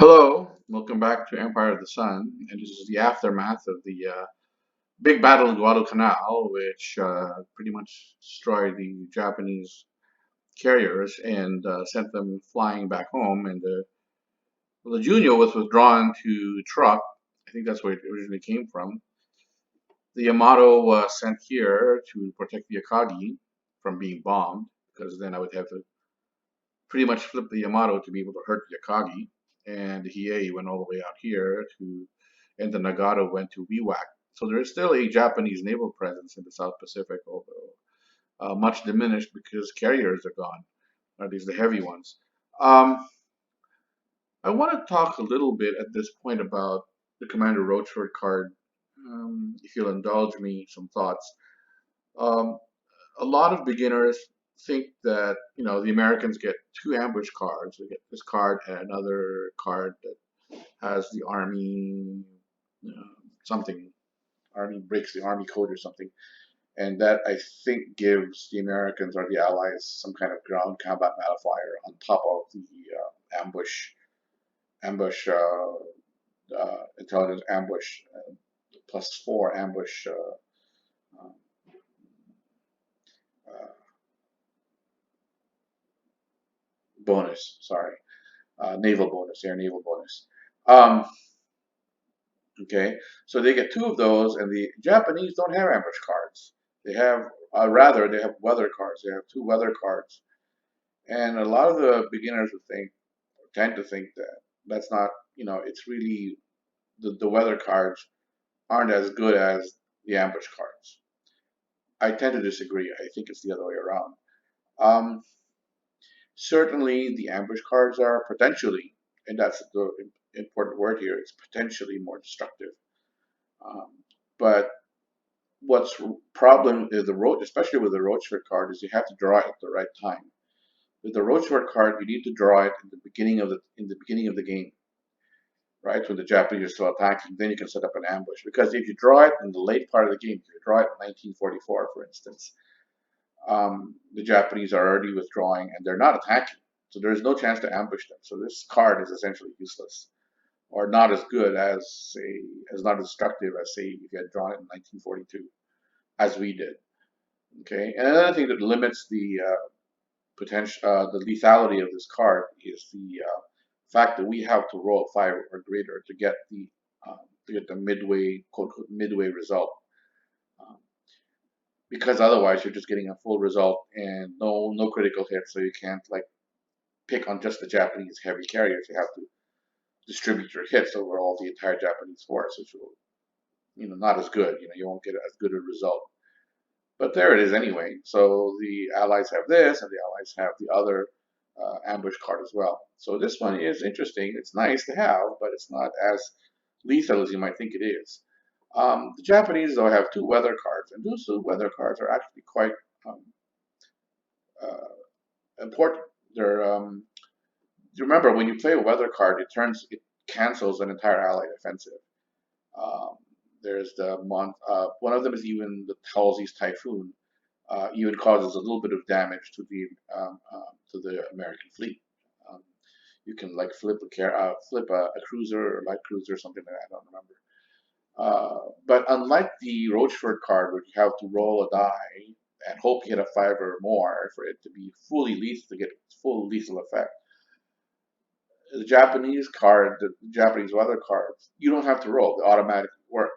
Hello, welcome back to Empire of the Sun, and this is the aftermath of the big battle in Guadalcanal, which pretty much destroyed the Japanese carriers and sent them flying back home. And the Juno was withdrawn to Truk. I think that's where it originally came from. The Yamato was sent here to protect the Akagi from being bombed, because then I would have to pretty much flip the Yamato to be able to hurt the Akagi, and the Hiei went all the way out here to, and the Nagata went to Wewak. So there is still a Japanese naval presence in the South Pacific, although much diminished because carriers are gone, or at least the heavy ones. Um, I want to talk a little bit at this point about the Commander Roachford card. If you'll indulge me, some thoughts. Um, a lot of beginners think that the Americans get two ambush cards. They get this card and another card that has the army something. Army breaks the army code or something, and that I think gives the Americans or the Allies some kind of ground combat modifier on top of the ambush intelligence ambush +4 ambush um, uh, bonus. Sorry, naval bonus, air naval bonus. Um, okay, so they get two of those, and the Japanese don't have ambush cards. They have, rather, they have weather cards. They have two weather cards, and a lot of the beginners would think, tend to think that that's not, it's really the weather cards aren't as good as the ambush cards. I tend to disagree. I think it's the other way around. Um, Certainly, the ambush cards are potentially, and that's the important word here, it's potentially more destructive. Um, but what's problem is especially with the Roachford card, is you have to draw it at the right time. With the Roachford card, you need to draw it in the beginning of the game, right? When the Japanese are still attacking, then you can set up an ambush. Because if you draw it in the late part of the game, if you draw it in 1944, for instance, the Japanese are already withdrawing and they're not attacking, so there is no chance to ambush them. So this card is essentially useless, or not as good as not as destructive as say if you had drawn it in 1942, as we did. Okay, and another thing that limits the the lethality of this card is the fact that we have to roll 5 or greater to get the midway quote unquote midway result. Um, because otherwise you're just getting a full result and no critical hits, so you can't like pick on just the Japanese heavy carriers. You have to distribute your hits over all the entire Japanese force, which will not as good. You won't get as good a result. But there it is anyway. So the Allies have this, and the Allies have the other ambush card as well. So this one is interesting. It's nice to have, but it's not as lethal as you might think it is. The Japanese, though, have two weather cards, and those two weather cards are actually quite um, important. They're you remember when you play a weather card, it cancels an entire Allied offensive. Um, there's one of them is even the Halsey's Typhoon, even causes a little bit of damage to the American fleet. Um, you can like flip a cruiser or light cruiser or something like that. I don't remember. But unlike the Roachford card, where you have to roll a die and hope you hit a 5 or more for it to be fully lethal to get full lethal effect, the Japanese weather cards, you don't have to roll; they automatically work.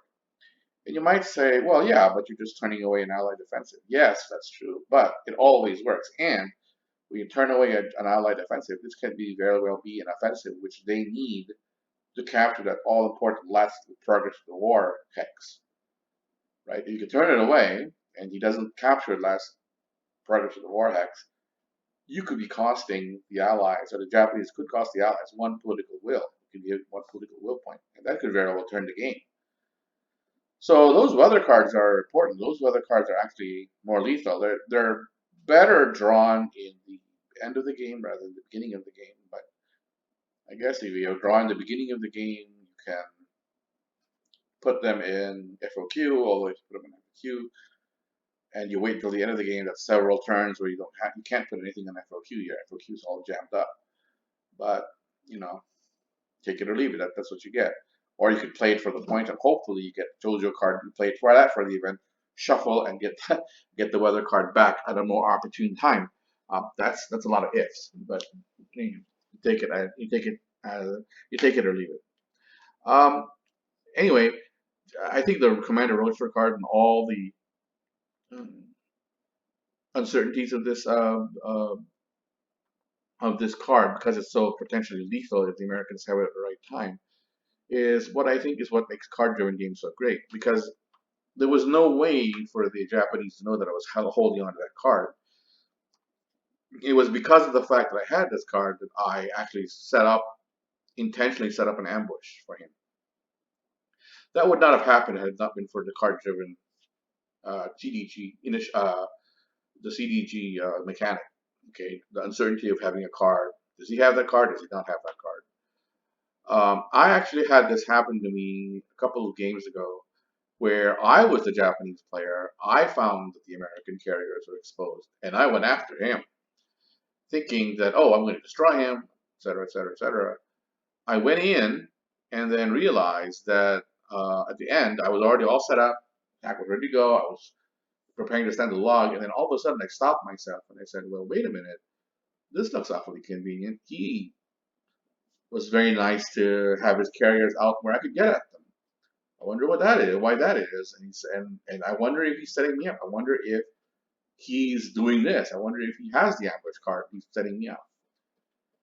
And you might say, well, yeah, but you're just turning away an allied offensive. Yes, that's true, but it always works. And when you turn away an allied offensive, this can be very well be an offensive which they need to capture that all important last progress of the war hex, right? If you can turn it away and he doesn't capture last progress of the war hex, you could be costing the Allies, or the Japanese could cost the Allies one political will. You could give one political will point, and that could very well turn the game. So those weather cards are important. Those weather cards are actually more lethal. They're better drawn in the end of the game rather than the beginning of the game. But I guess if you draw in the beginning of the game, you can put them in FOQ, although if you put them in FOQ and you wait until the end of the game, that's several turns where you can't put anything in FOQ. Your FOQ is all jammed up. But you know, Take it or leave it. That's what you get. Or you could play it for the point, and hopefully you get JoJo card and play it for that for the event. Shuffle and get get the weather card back at a more opportune time. That's a lot of ifs, but you take it. You take it. You take it or leave it. Um, anyway, I think the Commander Roadster card and all the uncertainties of this card, because it's so potentially lethal if the Americans have it at the right time, is what I think is what makes card-driven games so great. Because there was no way for the Japanese to know that I was holding on to that card. It was because of the fact that I had this card that I actually intentionally set up an ambush for him. That would not have happened had it not been for the card-driven CDG, the CDG mechanic. Okay, the uncertainty of having a card. Does he have that card? Does he not have that card? I actually had this happen to me a couple of games ago, where I was the Japanese player. I found that the American carriers were exposed, and I went after him, thinking that, oh, I'm going to destroy him, etc., etc., etc. I went in and then realized that at the end I was already all set up. Attack was ready to go. I was preparing to stand the log, and then all of a sudden I stopped myself and I said, well, wait a minute. This looks awfully convenient. He was very nice to have his carriers out where I could get at them. I wonder what that is, why that is, and I wonder if he's setting me up. I wonder if he's doing this. I wonder if he has the ambush card. He's setting me up.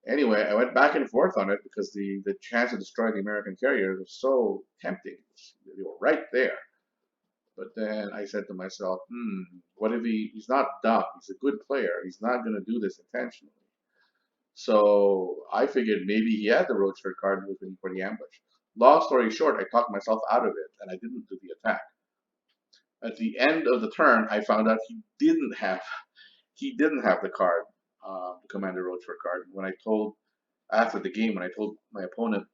Anyway, I went back and forth on it because the chance to destroy the American carriers was so tempting. They were right there. But then I said to myself, what if he's not dumb? He's a good player. He's not going to do this intentionally. So I figured maybe he had the Roadster card and was waiting for the ambush. Long story short, I talked myself out of it and I didn't do the attack. At the end of the turn, I found out he didn't have the card, the Commander Roadster card. When I told after the game, when I told my opponent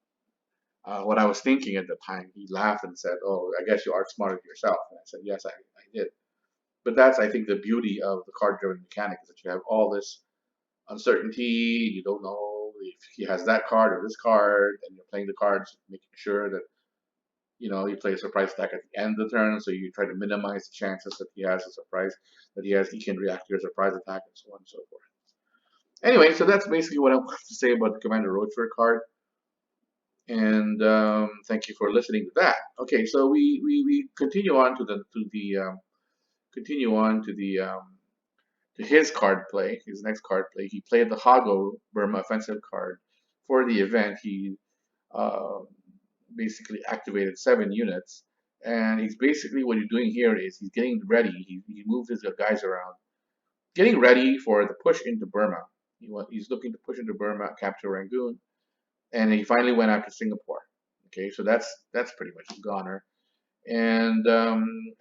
what I was thinking at the time, he laughed and said, "Oh, I guess you outsmarted yourself." And I said, "Yes, I did." But that's, I think, the beauty of the card-driven mechanic is that you have all this uncertainty. You don't know if he has that card or this card, and you're playing the cards, making sure that you play a surprise attack at the end of the turn, so you try to minimize the chances that he has a surprise, that he can react to your surprise attack, and so on and so forth. Anyway, so that's basically what I want to say about the Commander Roadster card. And thank you for listening to that. Okay, so we continue on to his card play, his next card play. He played the Hago Burma offensive card for the event. He uh, basically activated 7 units, and he's basically what he's doing here is he's getting ready. He moved his guys around, getting ready for the push into Burma. He's looking to push into Burma, capture Rangoon, and he finally went after Singapore. Okay, so that's pretty much a goner. And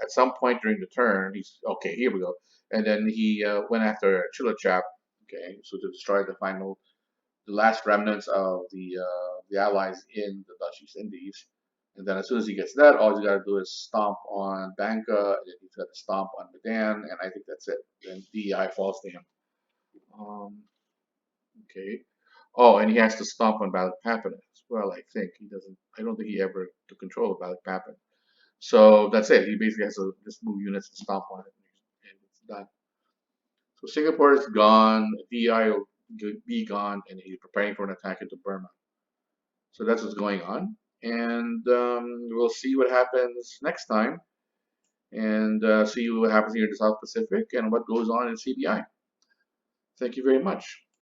at some point during the turn, he's okay. Here we go. And then he went after Chilachap. Okay, so to destroy the last remnants of the Allies in the Dutch East Indies. And then as soon as he gets that, all he's got to do is stomp on Bangka, and then he's got to stomp on Medan, and I think that's it. Then DEI falls to him. Okay. Oh, and he has to stomp on Balikpapan as well. I think he doesn't. I don't think he ever took control of Balikpapan. So that's it. He basically has to just move units and stomp on it, and it's done. So Singapore is gone. DEI will be gone, and he's preparing for an attack into Burma. So that's what's going on, and we'll see what happens next time, and see what happens here in the South Pacific and what goes on in CBI. Thank you very much.